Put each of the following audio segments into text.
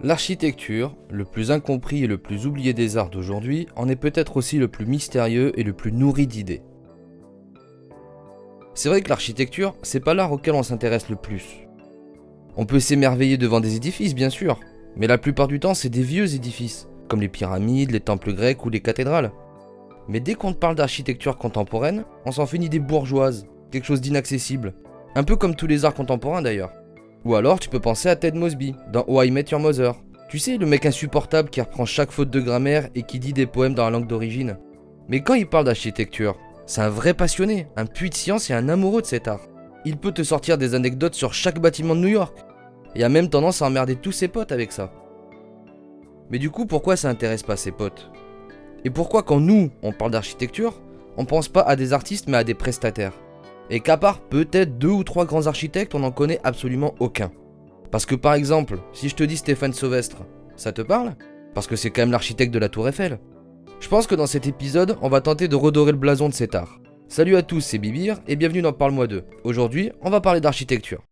L'architecture, le plus incompris et le plus oublié des arts d'aujourd'hui, en est peut-être aussi le plus mystérieux et le plus nourri d'idées. C'est vrai que l'architecture, c'est pas l'art auquel on s'intéresse le plus. On peut s'émerveiller devant des édifices, bien sûr, mais la plupart du temps, c'est des vieux édifices, comme les pyramides, les temples grecs ou les cathédrales. Mais dès qu'on parle d'architecture contemporaine, on s'en fait une idée bourgeoise, quelque chose d'inaccessible. Un peu comme tous les arts contemporains d'ailleurs. Ou alors tu peux penser à Ted Mosby, dans How I Met Your Mother. Tu sais, le mec insupportable qui reprend chaque faute de grammaire et qui dit des poèmes dans la langue d'origine. Mais quand il parle d'architecture, c'est un vrai passionné, un puits de science et un amoureux de cet art. Il peut te sortir des anecdotes sur chaque bâtiment de New York. Et a même tendance à emmerder tous ses potes avec ça. Mais du coup, pourquoi ça intéresse pas ses potes? Et pourquoi quand nous, on parle d'architecture, on pense pas à des artistes mais à des prestataires? Et qu'à part peut-être 2 ou 3 grands architectes, on n'en connaît absolument aucun. Parce que par exemple, si je te dis Stéphane Sauvestre, ça te parle? Parce que c'est quand même l'architecte de la Tour Eiffel. Je pense que dans cet épisode, on va tenter de redorer le blason de cet art. Salut à tous, c'est Bibir et bienvenue dans Parle-moi d'eux. Aujourd'hui, on va parler d'architecture.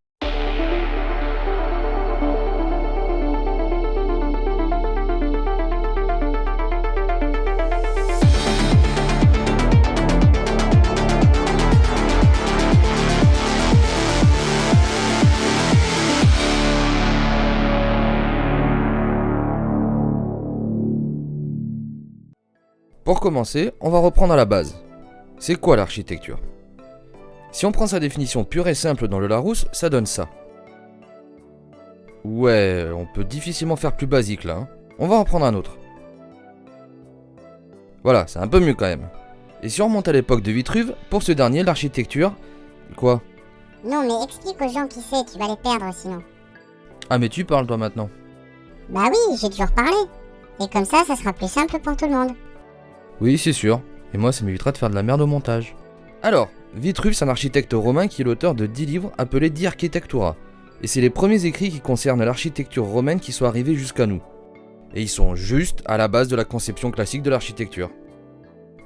Pour commencer, on va reprendre à la base. C'est quoi l'architecture? Si on prend sa définition pure et simple dans le Larousse, ça donne ça. Ouais, on peut difficilement faire plus basique là. On va en prendre un autre. Voilà, c'est un peu mieux quand même. Et si on remonte à l'époque de Vitruve, pour ce dernier, l'architecture... Quoi? Non mais explique aux gens qui c'est, tu vas les perdre sinon. Ah mais tu parles toi maintenant. Bah oui, j'ai toujours parlé. Et comme ça sera plus simple pour tout le monde. Oui, c'est sûr. Et moi, ça m'évitera de faire de la merde au montage. Alors, Vitruve, c'est un architecte romain qui est l'auteur de 10 livres appelés De Architectura. Et c'est les premiers écrits qui concernent l'architecture romaine qui sont arrivés jusqu'à nous. Et ils sont juste à la base de la conception classique de l'architecture.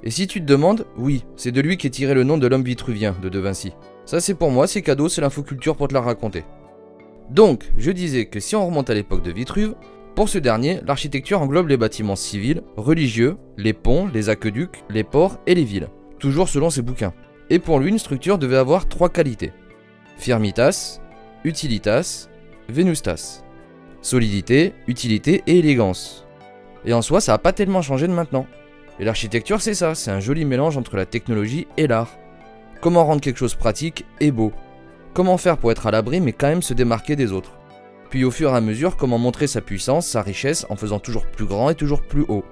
Et si tu te demandes, oui, c'est de lui qu'est tiré le nom de l'homme vitruvien de De Vinci. Ça c'est pour moi, c'est cadeau, c'est l'infoculture pour te la raconter. Donc, je disais que si on remonte à l'époque de Vitruve, pour ce dernier, l'architecture englobe les bâtiments civils, religieux, les ponts, les aqueducs, les ports et les villes, toujours selon ses bouquins. Et pour lui, une structure devait avoir 3 qualités. Firmitas, utilitas, venustas. Solidité, utilité et élégance. Et en soi, ça n'a pas tellement changé de maintenant. Et l'architecture, c'est ça, c'est un joli mélange entre la technologie et l'art. Comment rendre quelque chose pratique et beau? Comment faire pour être à l'abri mais quand même se démarquer des autres? Puis au fur et à mesure, comment montrer sa puissance, sa richesse en faisant toujours plus grand et toujours plus haut.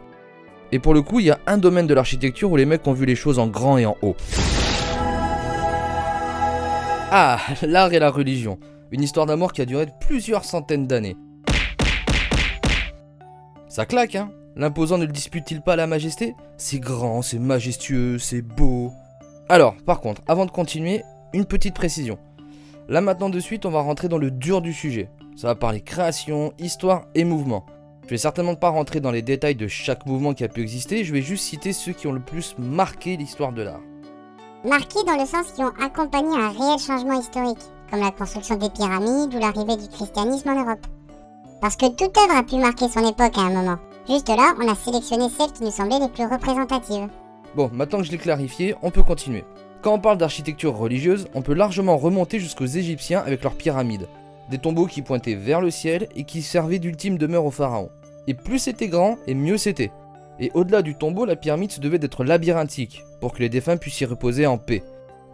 Et pour le coup, il y a un domaine de l'architecture où les mecs ont vu les choses en grand et en haut. Ah, l'art et la religion. Une histoire d'amour qui a duré plusieurs centaines d'années. Ça claque, hein? L'imposant ne le dispute-t-il pas à la majesté? C'est grand, c'est majestueux, c'est beau. Alors, par contre, avant de continuer, une petite précision. Là maintenant de suite, on va rentrer dans le dur du sujet. Ça va parler création, histoire et mouvement. Je vais certainement pas rentrer dans les détails de chaque mouvement qui a pu exister, je vais juste citer ceux qui ont le plus marqué l'histoire de l'art. Marqués dans le sens qui ont accompagné un réel changement historique, comme la construction des pyramides ou l'arrivée du christianisme en Europe. Parce que toute œuvre a pu marquer son époque à un moment. Juste là, on a sélectionné celles qui nous semblaient les plus représentatives. Bon, maintenant que je l'ai clarifié, on peut continuer. Quand on parle d'architecture religieuse, on peut largement remonter jusqu'aux Égyptiens avec leurs pyramides. Des tombeaux qui pointaient vers le ciel et qui servaient d'ultime demeure au pharaon. Et plus c'était grand, et mieux c'était. Et au-delà du tombeau, la pyramide se devait d'être labyrinthique, pour que les défunts puissent y reposer en paix.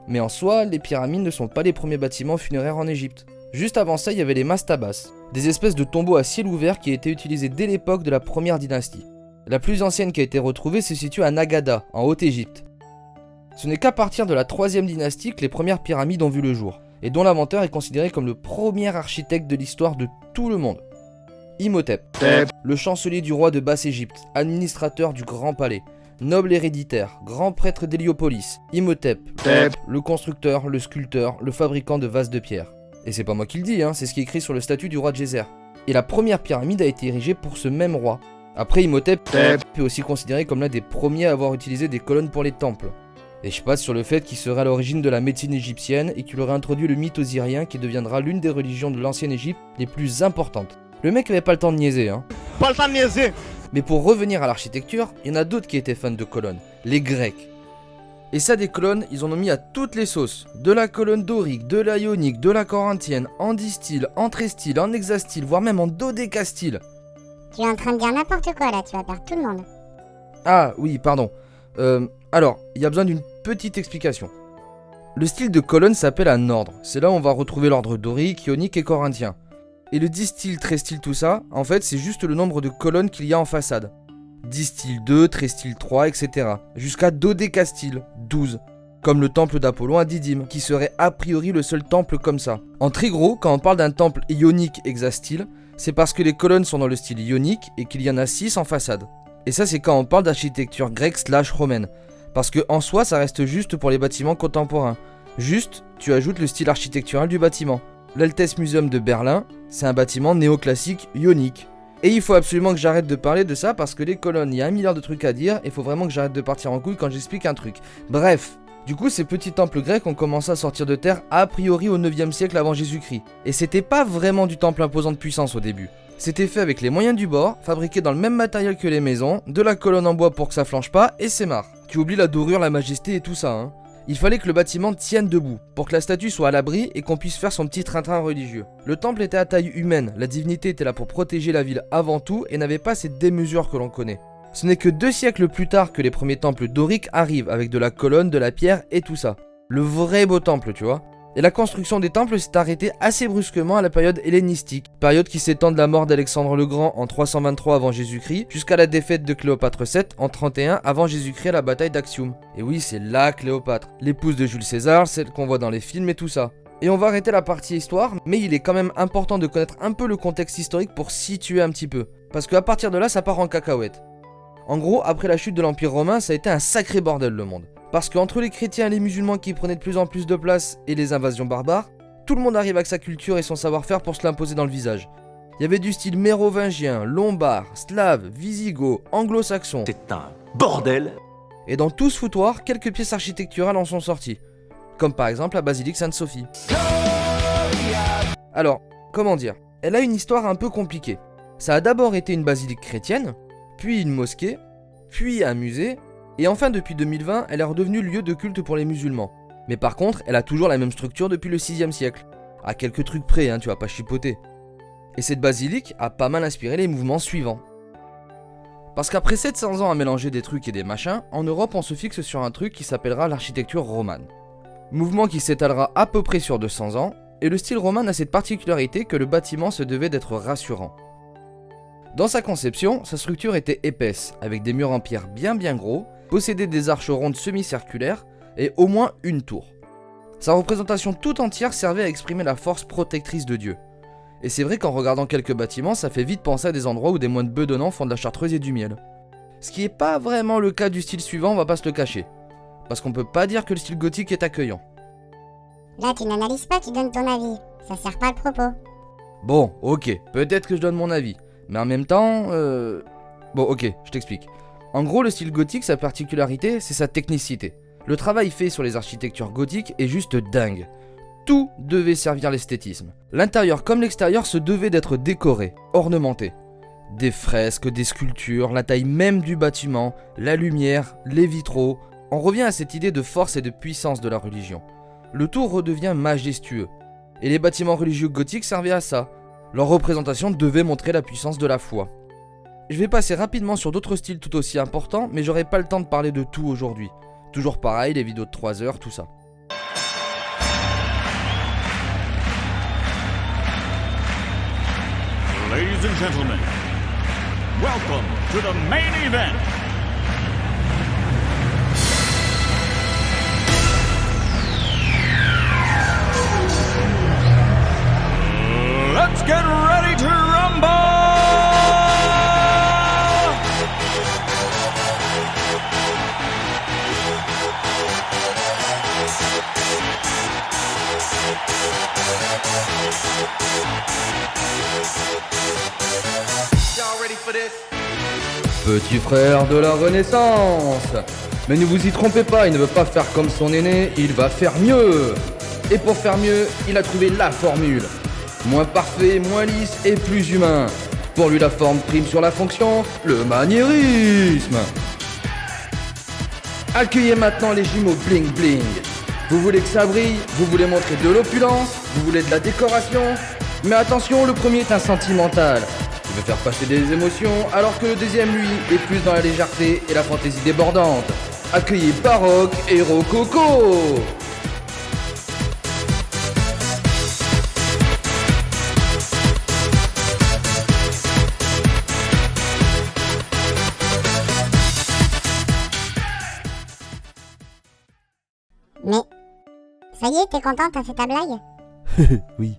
Mais en soi, les pyramides ne sont pas les premiers bâtiments funéraires en Égypte. Juste avant ça, il y avait les mastabas, des espèces de tombeaux à ciel ouvert qui étaient utilisés dès l'époque de la première dynastie. La plus ancienne qui a été retrouvée se situe à Nagada, en Haute-Égypte. Ce n'est qu'à partir de la 3e dynastie que les premières pyramides ont vu le jour, et dont l'inventeur est considéré comme le premier architecte de l'histoire de tout le monde. Imhotep, le chancelier du roi de Basse-Égypte, administrateur du Grand Palais, noble héréditaire, grand prêtre d'Héliopolis, Imhotep, le constructeur, le sculpteur, le fabricant de vases de pierre. Et c'est pas moi qui le dis, c'est ce qui est écrit sur le statut du roi de Djéser. Et la première pyramide a été érigée pour ce même roi. Après, Imhotep est aussi considéré comme l'un des premiers à avoir utilisé des colonnes pour les temples. Et je passe sur le fait qu'il serait à l'origine de la médecine égyptienne et qu'il aurait introduit le mythe osirien qui deviendra l'une des religions de l'ancienne Égypte les plus importantes. Le mec avait pas le temps de niaiser, hein. Pas le temps de niaiser. Mais pour revenir à l'architecture, il y en a d'autres qui étaient fans de colonnes, les Grecs. Et ça, des colonnes, ils en ont mis à toutes les sauces. De la colonne dorique, de la ionique, de la corinthienne, en distyle, en tristyle, en hexastyle, voire même en dodécastyle. Tu es en train de dire n'importe quoi là, tu vas perdre tout le monde. Ah oui, pardon. Alors, il y a besoin d'une petite explication. Le style de colonne s'appelle un ordre. C'est là où on va retrouver l'ordre dorique, ionique et corinthien. Et le distyle, tristyle, tout ça, en fait, c'est juste le nombre de colonnes qu'il y a en façade. Distyle 2, tristyle 3, etc. Jusqu'à dodécastyle, 12. Comme le temple d'Apollon à Didyme, qui serait a priori le seul temple comme ça. En trigros, quand on parle d'un temple ionique hexastyle, c'est parce que les colonnes sont dans le style ionique et qu'il y en a 6 en façade. Et ça, c'est quand on parle d'architecture grecque/romaine. Parce que en soi, ça reste juste pour les bâtiments contemporains. Juste, tu ajoutes le style architectural du bâtiment. L'Altes-Museum de Berlin, c'est un bâtiment néoclassique ionique. Et il faut absolument que j'arrête de parler de ça parce que les colonnes, il y a 1 milliard de trucs à dire et il faut vraiment que j'arrête de partir en couille quand j'explique un truc. Bref, du coup ces petits temples grecs ont commencé à sortir de terre a priori au 9e siècle avant Jésus-Christ. Et c'était pas vraiment du temple imposant de puissance au début. C'était fait avec les moyens du bord, fabriqué dans le même matériel que les maisons, de la colonne en bois pour que ça flanche pas et c'est marre. Tu oublies la dorure, la majesté et tout ça, hein. Il fallait que le bâtiment tienne debout, pour que la statue soit à l'abri et qu'on puisse faire son petit train-train religieux. Le temple était à taille humaine, la divinité était là pour protéger la ville avant tout et n'avait pas cette démesure que l'on connaît. Ce n'est que 2 siècles plus tard que les premiers temples doriques arrivent avec de la colonne, de la pierre et tout ça. Le vrai beau temple, tu vois. Et la construction des temples s'est arrêtée assez brusquement à la période hellénistique, période qui s'étend de la mort d'Alexandre le Grand en 323 avant Jésus-Christ jusqu'à la défaite de Cléopâtre VII en 31 avant Jésus-Christ à la bataille d'Actium. Et oui, c'est la Cléopâtre, l'épouse de Jules César, celle qu'on voit dans les films et tout ça. Et on va arrêter la partie histoire, mais il est quand même important de connaître un peu le contexte historique pour situer un petit peu, parce qu'à partir de là, ça part en cacahuète. En gros, après la chute de l'Empire romain, ça a été un sacré bordel le monde. Parce qu'entre les chrétiens et les musulmans qui prenaient de plus en plus de place et les invasions barbares, tout le monde arrive avec sa culture et son savoir-faire pour se l'imposer dans le visage. Il y avait du style mérovingien, lombard, slave, wisigoth, anglo-saxon. C'est un bordel. Et dans tout ce foutoir, quelques pièces architecturales en sont sorties. Comme par exemple la basilique Sainte-Sophie. Alors, comment dire? Elle a une histoire un peu compliquée. Ça a d'abord été une basilique chrétienne, puis une mosquée, puis un musée, et enfin depuis 2020, elle est redevenue lieu de culte pour les musulmans. Mais par contre, elle a toujours la même structure depuis le 6e siècle. À quelques trucs près, hein, tu vas pas chipoter. Et cette basilique a pas mal inspiré les mouvements suivants. Parce qu'après 700 ans à mélanger des trucs et des machins, en Europe on se fixe sur un truc qui s'appellera l'architecture romane. Mouvement qui s'étalera à peu près sur 200 ans, et le style roman a cette particularité que le bâtiment se devait d'être rassurant. Dans sa conception, sa structure était épaisse, avec des murs en pierre bien gros, possédait des arches rondes semi-circulaires et au moins une tour. Sa représentation tout entière servait à exprimer la force protectrice de Dieu. Et c'est vrai qu'en regardant quelques bâtiments, ça fait vite penser à des endroits où des moines bedonnants font de la chartreuse et du miel. Ce qui est pas vraiment le cas du style suivant, on va pas se le cacher. Parce qu'on peut pas dire que le style gothique est accueillant. Là, tu n'analyses pas, tu donnes ton avis. Ça sert pas le propos. Bon, ok, peut-être que je donne mon avis. Mais en même temps, Bon, ok, je t'explique. En gros, le style gothique, sa particularité, c'est sa technicité. Le travail fait sur les architectures gothiques est juste dingue. Tout devait servir l'esthétisme. L'intérieur comme l'extérieur se devait d'être décoré, ornementé. Des fresques, des sculptures, la taille même du bâtiment, la lumière, les vitraux. On revient à cette idée de force et de puissance de la religion. Le tout redevient majestueux. Et les bâtiments religieux gothiques servaient à ça. Leur représentation devait montrer la puissance de la foi. Je vais passer rapidement sur d'autres styles tout aussi importants, mais j'aurai pas le temps de parler de tout aujourd'hui. Toujours pareil, les vidéos de 3 heures, tout ça. Ladies and gentlemen, welcome to the main event. Let's get ready to rumble! Petit frère de la Renaissance. Mais ne vous y trompez pas, il ne veut pas faire comme son aîné, il va faire mieux. Et pour faire mieux, il a trouvé la formule. Moins parfait, moins lisse et plus humain. Pour lui la forme prime sur la fonction, le maniérisme. Accueillez maintenant les jumeaux bling bling. Vous voulez que ça brille? Vous voulez montrer de l'opulence? Vous voulez de la décoration? Mais attention, le premier est un sentimental. Il veut faire passer des émotions, alors que le deuxième, lui, est plus dans la légèreté et la fantaisie débordante. Accueillez baroque et rococo. Mais, ça y est, t'es content, t'as fait ta blague? Oui.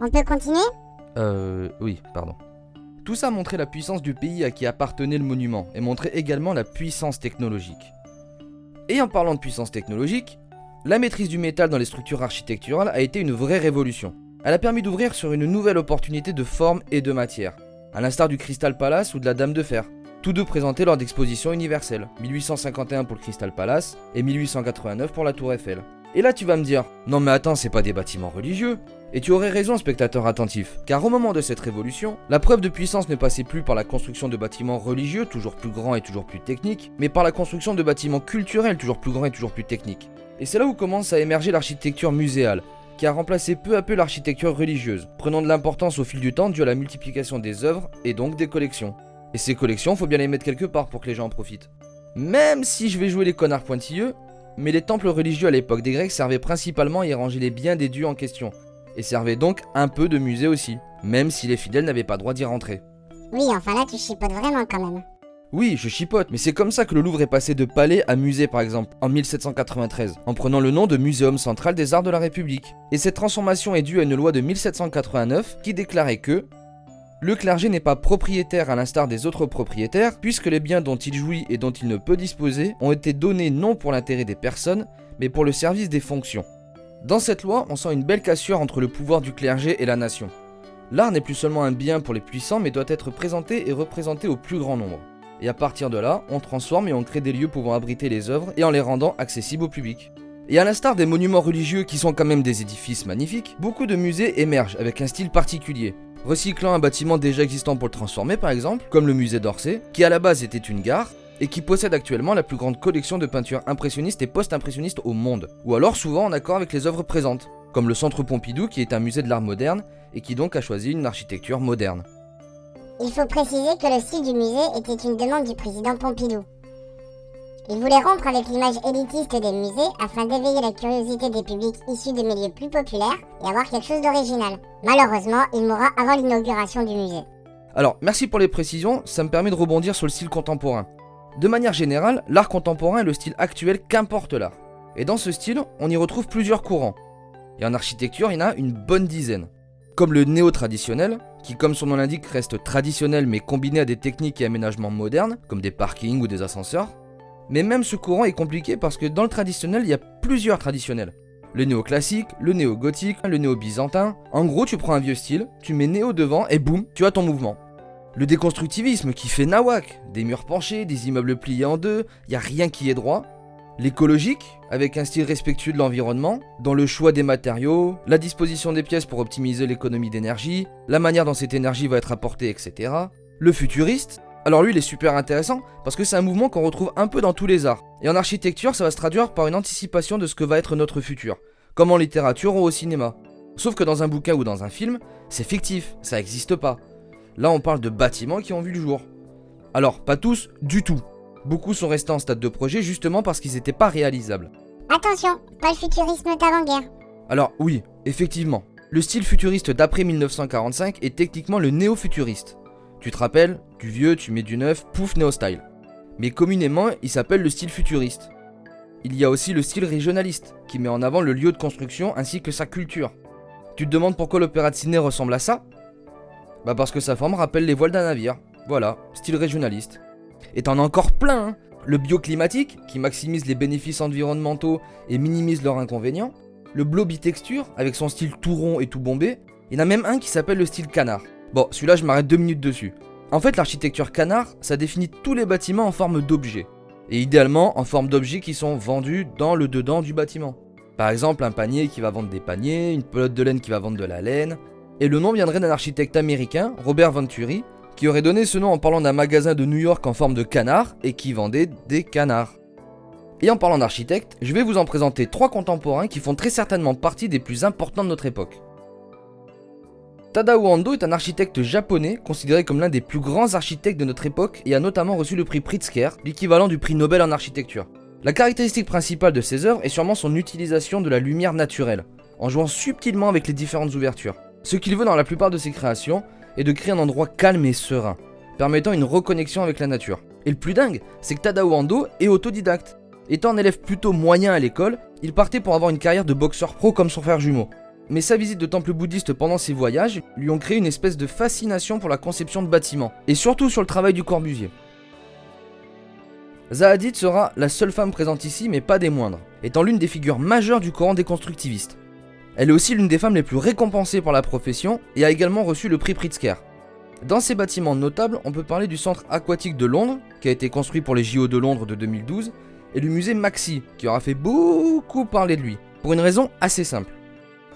On peut continuer? Oui, pardon. Tout ça montrait la puissance du pays à qui appartenait le monument, et montrait également la puissance technologique. Et en parlant de puissance technologique, la maîtrise du métal dans les structures architecturales a été une vraie révolution. Elle a permis d'ouvrir sur une nouvelle opportunité de forme et de matière, à l'instar du Crystal Palace ou de la Dame de Fer, tous deux présentés lors d'expositions universelles, 1851 pour le Crystal Palace et 1889 pour la Tour Eiffel. Et là tu vas me dire, non mais attends, c'est pas des bâtiments religieux. Et tu aurais raison, spectateur attentif, car au moment de cette révolution, la preuve de puissance ne passait plus par la construction de bâtiments religieux, toujours plus grands et toujours plus techniques, mais par la construction de bâtiments culturels, toujours plus grands et toujours plus techniques. Et c'est là où commence à émerger l'architecture muséale, qui a remplacé peu à peu l'architecture religieuse, prenant de l'importance au fil du temps dû à la multiplication des œuvres et donc des collections. Et ces collections, faut bien les mettre quelque part pour que les gens en profitent. Même si je vais jouer les connards pointilleux, mais les temples religieux à l'époque des Grecs servaient principalement à y ranger les biens des dieux en question, et servaient donc un peu de musée aussi, même si les fidèles n'avaient pas droit d'y rentrer. Oui, enfin là, tu chipotes vraiment quand même. Oui, je chipote, mais c'est comme ça que le Louvre est passé de palais à musée par exemple, en 1793, en prenant le nom de Muséum central des arts de la République. Et cette transformation est due à une loi de 1789 qui déclarait que le clergé n'est pas propriétaire à l'instar des autres propriétaires, puisque les biens dont il jouit et dont il ne peut disposer ont été donnés non pour l'intérêt des personnes, mais pour le service des fonctions. Dans cette loi, on sent une belle cassure entre le pouvoir du clergé et la nation. L'art n'est plus seulement un bien pour les puissants, mais doit être présenté et représenté au plus grand nombre. Et à partir de là, on transforme et on crée des lieux pouvant abriter les œuvres et en les rendant accessibles au public. Et à l'instar des monuments religieux qui sont quand même des édifices magnifiques, beaucoup de musées émergent avec un style particulier, recyclant un bâtiment déjà existant pour le transformer par exemple, comme le musée d'Orsay, qui à la base était une gare, et qui possède actuellement la plus grande collection de peintures impressionnistes et post-impressionnistes au monde, ou alors souvent en accord avec les œuvres présentes, comme le Centre Pompidou qui est un musée de l'art moderne, et qui donc a choisi une architecture moderne. Il faut préciser que le style du musée était une demande du président Pompidou. Il voulait rompre avec l'image élitiste des musées afin d'éveiller la curiosité des publics issus des milieux plus populaires et avoir quelque chose d'original. Malheureusement, il mourra avant l'inauguration du musée. Alors, merci pour les précisions, ça me permet de rebondir sur le style contemporain. De manière générale, l'art contemporain est le style actuel qu'importe l'art. Et dans ce style, on y retrouve plusieurs courants. Et en architecture, il y en a une bonne dizaine. Comme le néo-traditionnel, qui comme son nom l'indique reste traditionnel mais combiné à des techniques et aménagements modernes, comme des parkings ou des ascenseurs. Mais même ce courant est compliqué parce que dans le traditionnel, il y a plusieurs traditionnels. Le néo-classique, le néo-gothique, le néo-byzantin. En gros, tu prends un vieux style, tu mets néo devant et boum, tu as ton mouvement. Le déconstructivisme qui fait nawak, des murs penchés, des immeubles pliés en deux, il n'y a rien qui est droit. L'écologique, avec un style respectueux de l'environnement, dans le choix des matériaux, la disposition des pièces pour optimiser l'économie d'énergie, la manière dont cette énergie va être apportée, etc. Le futuriste, alors lui il est super intéressant parce que c'est un mouvement qu'on retrouve un peu dans tous les arts. Et en architecture, ça va se traduire par une anticipation de ce que va être notre futur, comme en littérature ou au cinéma. Sauf que dans un bouquin ou dans un film, c'est fictif, ça n'existe pas. Là on parle de bâtiments qui ont vu le jour. Alors, pas tous, du tout. Beaucoup sont restés en stade de projet justement parce qu'ils n'étaient pas réalisables. Attention, pas le futurisme d'avant-guerre. Alors oui, effectivement, le style futuriste d'après 1945 est techniquement le néo-futuriste. Tu te rappelles, du vieux, tu mets du neuf, pouf, néo-style. Mais communément, il s'appelle le style futuriste. Il y a aussi le style régionaliste, qui met en avant le lieu de construction ainsi que sa culture. Tu te demandes pourquoi l'opéra de Sydney ressemble à ça ? Bah parce que sa forme rappelle les voiles d'un navire. Voilà, style régionaliste. Et t'en as encore plein, hein. Le bioclimatique, qui maximise les bénéfices environnementaux et minimise leurs inconvénients. Le blobitexture, avec son style tout rond et tout bombé. Il y en a même un qui s'appelle le style canard. Bon, celui-là je m'arrête 2 minutes dessus. En fait, l'architecture canard, ça définit tous les bâtiments en forme d'objets. Et idéalement en forme d'objets qui sont vendus dans le dedans du bâtiment. Par exemple, un panier qui va vendre des paniers, une pelote de laine qui va vendre de la laine. Et le nom viendrait d'un architecte américain, Robert Venturi, qui aurait donné ce nom en parlant d'un magasin de New York en forme de canard et qui vendait des canards. Et en parlant d'architectes, je vais vous en présenter 3 contemporains qui font très certainement partie des plus importants de notre époque. Tadao Ando est un architecte japonais considéré comme l'un des plus grands architectes de notre époque et a notamment reçu le prix Pritzker, l'équivalent du prix Nobel en architecture. La caractéristique principale de ses œuvres est sûrement son utilisation de la lumière naturelle, en jouant subtilement avec les différentes ouvertures. Ce qu'il veut dans la plupart de ses créations est de créer un endroit calme et serein, permettant une reconnexion avec la nature. Et le plus dingue, c'est que Tadao Ando est autodidacte. Étant un élève plutôt moyen à l'école, il partait pour avoir une carrière de boxeur pro comme son frère jumeau. Mais sa visite de temple bouddhiste pendant ses voyages lui ont créé une espèce de fascination pour la conception de bâtiments, et surtout sur le travail du Corbusier. Zaha Hadid sera la seule femme présente ici, mais pas des moindres, étant l'une des figures majeures du courant des constructivistes. Elle est aussi l'une des femmes les plus récompensées par la profession et a également reçu le prix Pritzker. Dans ses bâtiments notables, on peut parler du centre aquatique de Londres, qui a été construit pour les JO de Londres de 2012, et le musée Maxi, qui aura fait beaucoup parler de lui, pour une raison assez simple.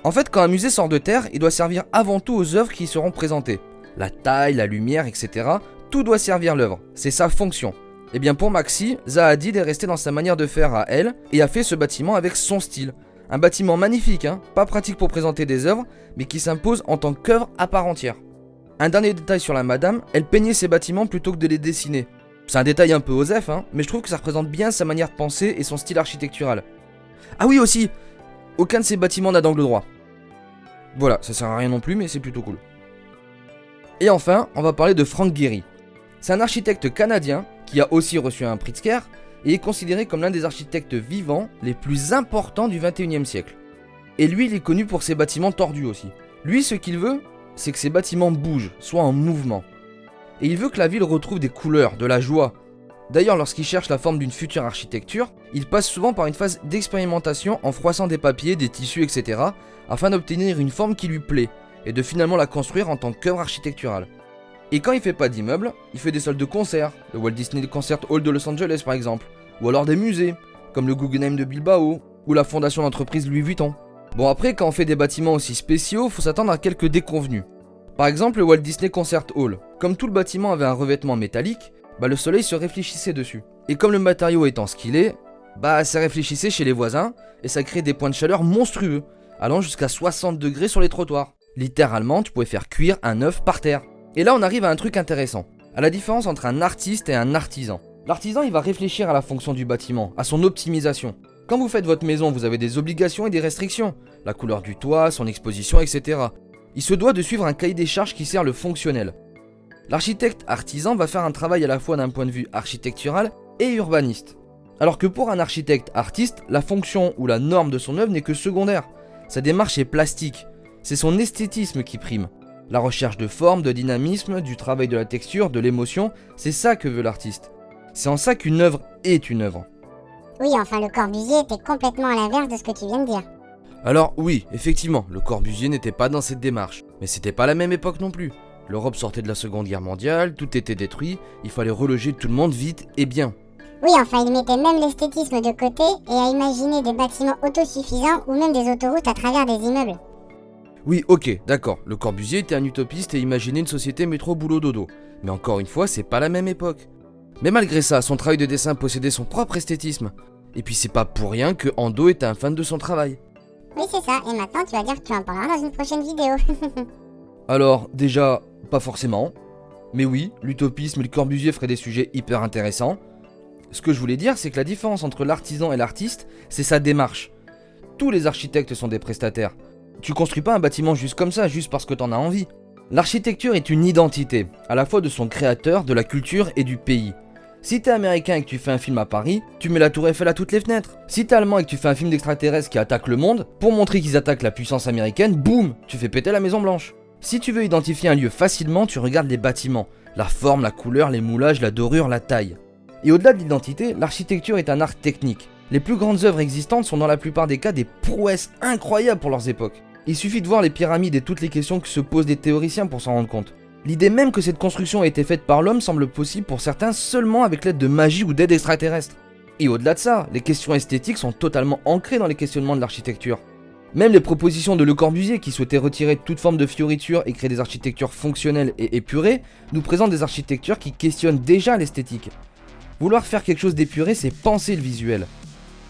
En fait, quand un musée sort de terre, il doit servir avant tout aux œuvres qui y seront présentées. La taille, la lumière, etc. Tout doit servir l'œuvre, c'est sa fonction. Et bien pour Maxi, Zaha Hadid est resté dans sa manière de faire à elle, et a fait ce bâtiment avec son style. Un bâtiment magnifique, pas pratique pour présenter des œuvres, mais qui s'impose en tant qu'œuvre à part entière. Un dernier détail sur la madame, elle peignait ses bâtiments plutôt que de les dessiner. C'est un détail un peu osef, mais je trouve que ça représente bien sa manière de penser et son style architectural. Ah oui aussi, aucun de ces bâtiments n'a d'angle droit. Voilà, ça sert à rien non plus, mais c'est plutôt cool. Et enfin, on va parler de Frank Gehry. C'est un architecte canadien qui a aussi reçu un Pritzker et est considéré comme l'un des architectes vivants les plus importants du 21e siècle. Et lui, il est connu pour ses bâtiments tordus aussi. Lui, ce qu'il veut, c'est que ses bâtiments bougent, soient en mouvement. Et il veut que la ville retrouve des couleurs, de la joie. D'ailleurs, lorsqu'il cherche la forme d'une future architecture, il passe souvent par une phase d'expérimentation en froissant des papiers, des tissus, etc. afin d'obtenir une forme qui lui plaît, et de finalement la construire en tant qu'œuvre architecturale. Et quand il fait pas d'immeubles, il fait des salles de concert, le Walt Disney Concert Hall de Los Angeles par exemple, ou alors des musées, comme le Guggenheim de Bilbao, ou la fondation d'entreprise Louis Vuitton. Bon après, quand on fait des bâtiments aussi spéciaux, faut s'attendre à quelques déconvenues. Par exemple le Walt Disney Concert Hall, comme tout le bâtiment avait un revêtement métallique, le soleil se réfléchissait dessus. Et comme le matériau étant ce qu'il est, ça réfléchissait chez les voisins, et ça créait des points de chaleur monstrueux, allant jusqu'à 60 degrés sur les trottoirs. Littéralement, tu pouvais faire cuire un œuf par terre. Et là on arrive à un truc intéressant, à la différence entre un artiste et un artisan. L'artisan il va réfléchir à la fonction du bâtiment, à son optimisation. Quand vous faites votre maison, vous avez des obligations et des restrictions, la couleur du toit, son exposition, etc. Il se doit de suivre un cahier des charges qui sert le fonctionnel. L'architecte artisan va faire un travail à la fois d'un point de vue architectural et urbaniste. Alors que pour un architecte artiste, la fonction ou la norme de son œuvre n'est que secondaire. Sa démarche est plastique, c'est son esthétisme qui prime. La recherche de forme, de dynamisme, du travail de la texture, de l'émotion, c'est ça que veut l'artiste. C'est en ça qu'une œuvre est une œuvre. Oui, enfin le Corbusier était complètement à l'inverse de ce que tu viens de dire. Alors oui, effectivement, le Corbusier n'était pas dans cette démarche. Mais c'était pas la même époque non plus. L'Europe sortait de la Seconde Guerre mondiale, tout était détruit, il fallait reloger tout le monde vite et bien. Oui, enfin il mettait même l'esthétisme de côté et a imaginé des bâtiments autosuffisants ou même des autoroutes à travers des immeubles. Oui, ok, d'accord, le Corbusier était un utopiste et imaginait une société métro-boulot-dodo. Mais encore une fois, c'est pas la même époque. Mais malgré ça, son travail de dessin possédait son propre esthétisme. Et puis c'est pas pour rien que Ando était un fan de son travail. Oui, c'est ça, et maintenant tu vas dire que tu en parleras dans une prochaine vidéo. Alors, déjà, pas forcément. Mais oui, l'utopisme et le Corbusier feraient des sujets hyper intéressants. Ce que je voulais dire, c'est que la différence entre l'artisan et l'artiste, c'est sa démarche. Tous les architectes sont des prestataires. Tu construis pas un bâtiment juste comme ça, juste parce que t'en as envie. L'architecture est une identité, à la fois de son créateur, de la culture et du pays. Si t'es américain et que tu fais un film à Paris, tu mets la tour Eiffel à toutes les fenêtres. Si t'es allemand et que tu fais un film d'extraterrestres qui attaquent le monde, pour montrer qu'ils attaquent la puissance américaine, boum, tu fais péter la Maison Blanche. Si tu veux identifier un lieu facilement, tu regardes les bâtiments, la forme, la couleur, les moulages, la dorure, la taille. Et au-delà de l'identité, l'architecture est un art technique. Les plus grandes œuvres existantes sont dans la plupart des cas des prouesses incroyables pour leurs époques. Il suffit de voir les pyramides et toutes les questions que se posent des théoriciens pour s'en rendre compte. L'idée même que cette construction a été faite par l'homme semble possible pour certains seulement avec l'aide de magie ou d'aide extraterrestre. Et au-delà de ça, les questions esthétiques sont totalement ancrées dans les questionnements de l'architecture. Même les propositions de Le Corbusier qui souhaitait retirer toute forme de fioriture et créer des architectures fonctionnelles et épurées, nous présentent des architectures qui questionnent déjà l'esthétique. Vouloir faire quelque chose d'épuré, c'est penser le visuel.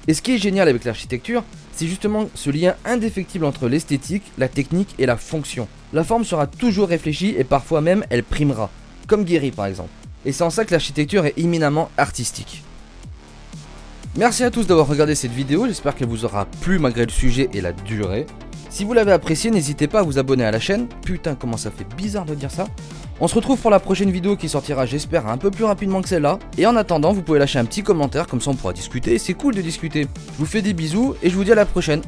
Et ce qui est génial avec l'architecture, c'est justement ce lien indéfectible entre l'esthétique, la technique et la fonction. La forme sera toujours réfléchie et parfois même elle primera, comme Guéry par exemple. Et c'est en ça que l'architecture est éminemment artistique. Merci à tous d'avoir regardé cette vidéo, j'espère qu'elle vous aura plu malgré le sujet et la durée. Si vous l'avez apprécié, n'hésitez pas à vous abonner à la chaîne. Putain, comment ça fait bizarre de dire ça. On se retrouve pour la prochaine vidéo qui sortira, j'espère, un peu plus rapidement que celle-là. Et en attendant, vous pouvez lâcher un petit commentaire, comme ça on pourra discuter, et c'est cool de discuter. Je vous fais des bisous, et je vous dis à la prochaine.